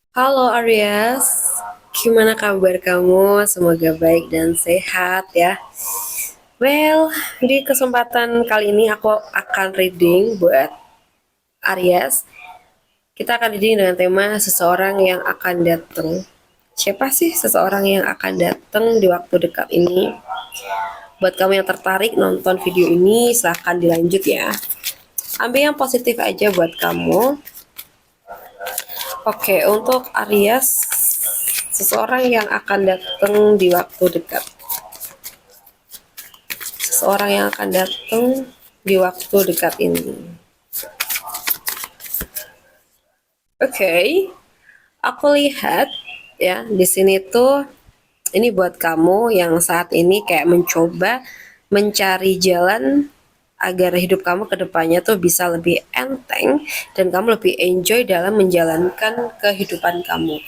Halo Aries, gimana kabar kamu? Semoga baik dan sehat ya. Well, di kesempatan kali ini aku akan reading buat Aries. Kita akan reading dengan tema seseorang yang akan datang. Siapa sih seseorang yang akan datang di waktu dekat ini? Buat kamu yang tertarik nonton video ini, silahkan dilanjut ya. Ambil yang positif aja buat kamu. Oke, untuk Aries, seseorang yang akan datang di waktu dekat. Seseorang yang akan datang di waktu dekat ini. Oke, aku lihat ya di sini tuh ini buat kamu yang saat ini kayak mencoba mencari jalan agar hidup kamu ke depannya tuh bisa lebih enteng dan kamu lebih enjoy dalam menjalankan kehidupan kamu.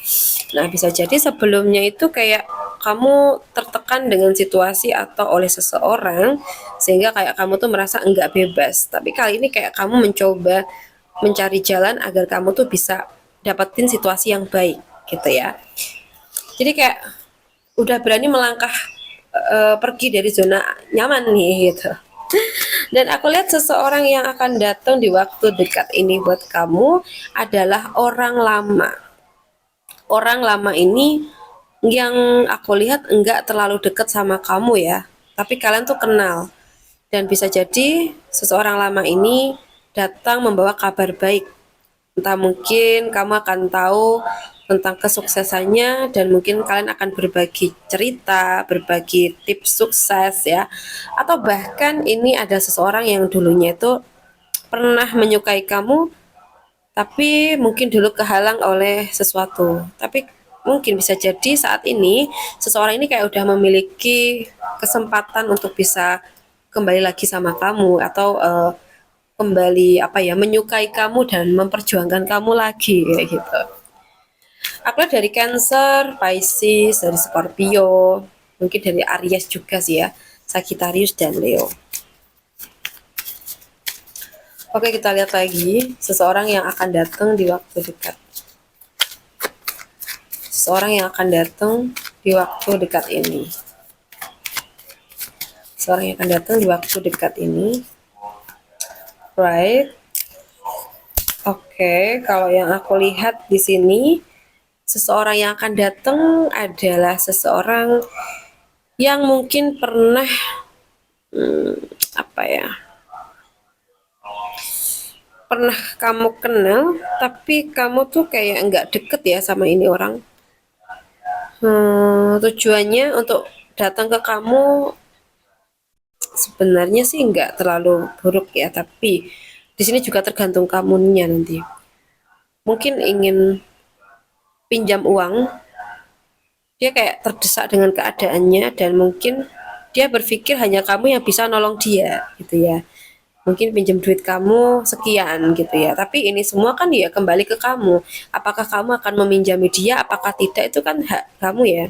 Nah, bisa jadi sebelumnya itu kayak kamu tertekan dengan situasi atau oleh seseorang sehingga kayak kamu tuh merasa enggak bebas. Tapi kali ini kayak kamu mencoba mencari jalan agar kamu tuh bisa dapetin situasi yang baik gitu ya. Jadi kayak udah berani melangkah pergi dari zona nyaman nih gitu. Dan aku lihat seseorang yang akan datang di waktu dekat ini buat kamu adalah orang lama. Orang lama ini yang aku lihat enggak terlalu dekat sama kamu ya, tapi kalian tuh kenal. Dan bisa jadi seseorang lama ini datang membawa kabar baik. Entah mungkin kamu akan tahu tentang kesuksesannya dan mungkin kalian akan berbagi cerita, berbagi tips sukses ya. Atau bahkan ini ada seseorang yang dulunya itu pernah menyukai kamu tapi mungkin dulu kehalang oleh sesuatu. Tapi mungkin bisa jadi saat ini seseorang ini kayak udah memiliki kesempatan untuk bisa kembali lagi sama kamu atau kembali apa ya menyukai kamu dan memperjuangkan kamu lagi kayak gitu. Aku lihat dari Cancer, Pisces, dari Scorpio, mungkin dari Aries juga sih ya, Sagittarius dan Leo. Oke, kita lihat lagi seseorang yang akan datang di waktu dekat. Seseorang yang akan datang di waktu dekat ini. Seseorang yang akan datang di waktu dekat ini. Right. Oke, kalau yang aku lihat di sini, seseorang yang akan datang adalah seseorang yang mungkin pernah apa ya? Pernah kamu kenal, tapi kamu tuh kayak nggak deket ya sama ini orang. Tujuannya untuk datang ke kamu sebenarnya sih nggak terlalu buruk ya, tapi di sini juga tergantung kamunya nanti. Mungkin ingin pinjam uang, dia kayak terdesak dengan keadaannya dan mungkin dia berpikir hanya kamu yang bisa nolong dia gitu ya. Mungkin pinjam duit kamu sekian gitu ya. Tapi ini semua kan ya kembali ke kamu. Apakah kamu akan meminjami dia, apakah tidak itu kan hak kamu ya.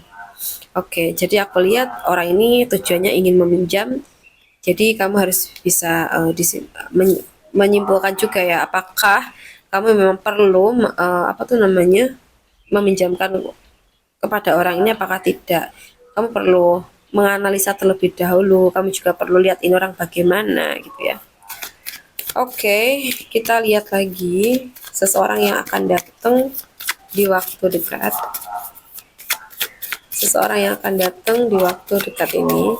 Oke, jadi aku lihat orang ini tujuannya ingin meminjam. Jadi kamu harus bisa menyimpulkan juga ya apakah kamu memang perlu apa tuh namanya meminjamkan kepada orang ini apakah tidak. Kamu perlu menganalisa terlebih dahulu. Kamu juga perlu lihat ini orang bagaimana gitu ya. Oke, kita lihat lagi seseorang yang akan datang di waktu dekat. Seseorang yang akan datang di waktu dekat ini.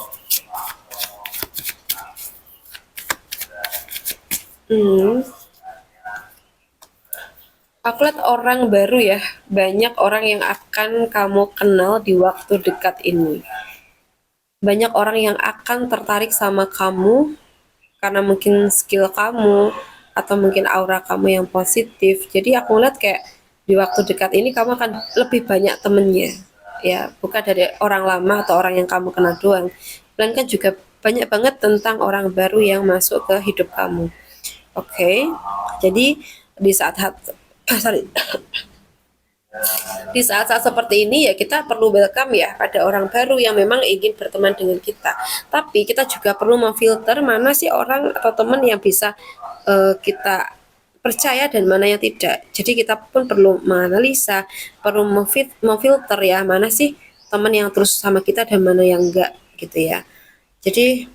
Aku lihat orang baru ya, banyak orang yang akan kamu kenal di waktu dekat ini. Banyak orang yang akan tertarik sama kamu karena mungkin skill kamu atau mungkin aura kamu yang positif. Jadi aku lihat kayak di waktu dekat ini kamu akan lebih banyak temennya. Ya, bukan dari orang lama atau orang yang kamu kenal doang. Melainkan juga banyak banget tentang orang baru yang masuk ke hidup kamu. Oke, jadi di saat sorry, di saat-saat seperti ini ya kita perlu welcome ya pada orang baru yang memang ingin berteman dengan kita. Tapi kita juga perlu memfilter mana sih orang atau teman yang bisa kita percaya dan mana yang tidak. Jadi kita pun perlu menganalisa, perlu memfilter ya, mana sih teman yang terus sama kita dan mana yang enggak gitu ya. Jadi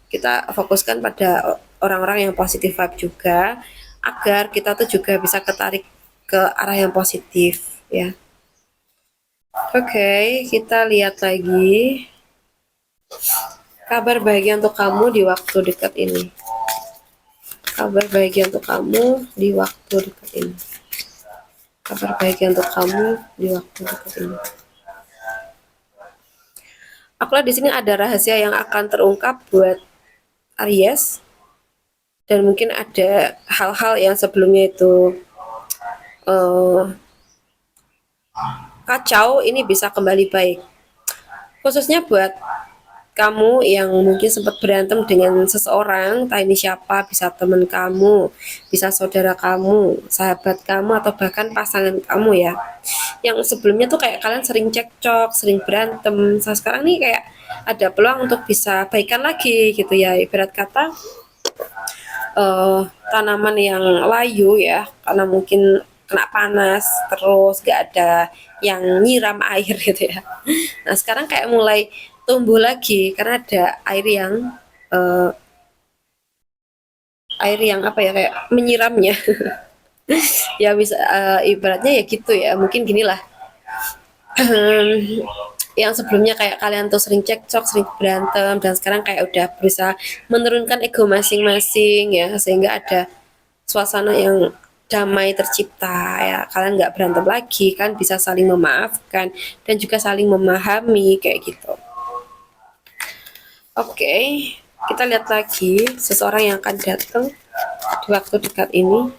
kita fokuskan pada orang-orang yang positif vibe juga, agar kita tuh juga bisa ketarik ke arah yang positif ya. Oke, kita lihat lagi kabar bahagia untuk kamu di waktu dekat ini. Kabar bahagia untuk kamu di waktu dekat ini. Kabar bahagia untuk kamu di waktu dekat ini. Aku lihat di sini ada rahasia yang akan terungkap buat Aries, dan mungkin ada hal-hal yang sebelumnya itu kacau, ini bisa kembali baik. Khususnya buat kamu yang mungkin sempat berantem dengan seseorang, entah ini siapa, bisa teman kamu, bisa saudara kamu, sahabat kamu, atau bahkan pasangan kamu ya. Yang sebelumnya tuh kayak kalian sering cekcok, sering berantem. Sekarang nih kayak ada peluang untuk bisa baikan lagi gitu ya. Ibarat kata tanaman yang layu ya, karena mungkin kena panas terus gak ada yang nyiram air gitu ya. Nah sekarang kayak mulai tumbuh lagi karena ada uh, air yang apa ya, kayak menyiramnya. Ya bisa ibaratnya ya gitu ya, mungkin gini lah. Yang sebelumnya kayak kalian tuh sering cekcok, sering berantem, dan sekarang kayak udah berusaha menurunkan ego masing-masing ya, sehingga ada suasana yang damai tercipta ya. Kalian nggak berantem lagi kan, bisa saling memaafkan dan juga saling memahami kayak gitu. Oke, kita lihat lagi seseorang yang akan datang di waktu dekat ini.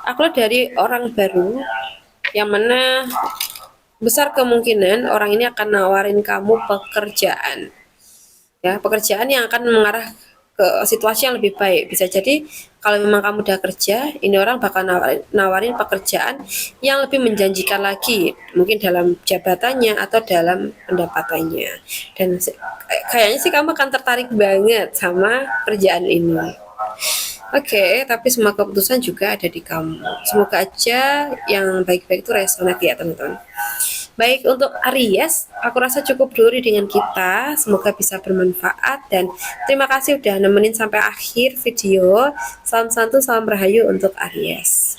Aku lihat dari orang baru, yang mana besar kemungkinan orang ini akan nawarin kamu pekerjaan. Ya, pekerjaan yang akan mengarah ke situasi yang lebih baik. Bisa jadi kalau memang kamu udah kerja, ini orang bakal nawarin pekerjaan yang lebih menjanjikan lagi, mungkin dalam jabatannya atau dalam pendapatannya. Dan kayaknya sih kamu akan tertarik banget sama kerjaan ini. Oke, tapi semua keputusan juga ada di kamu. Semoga aja yang baik-baik itu resonate ya teman-teman. Baik, untuk Aries, aku rasa cukup dulu dengan kita. Semoga bisa bermanfaat, dan terima kasih udah nemenin sampai akhir video. Salam santu, salam rahayu untuk Aries.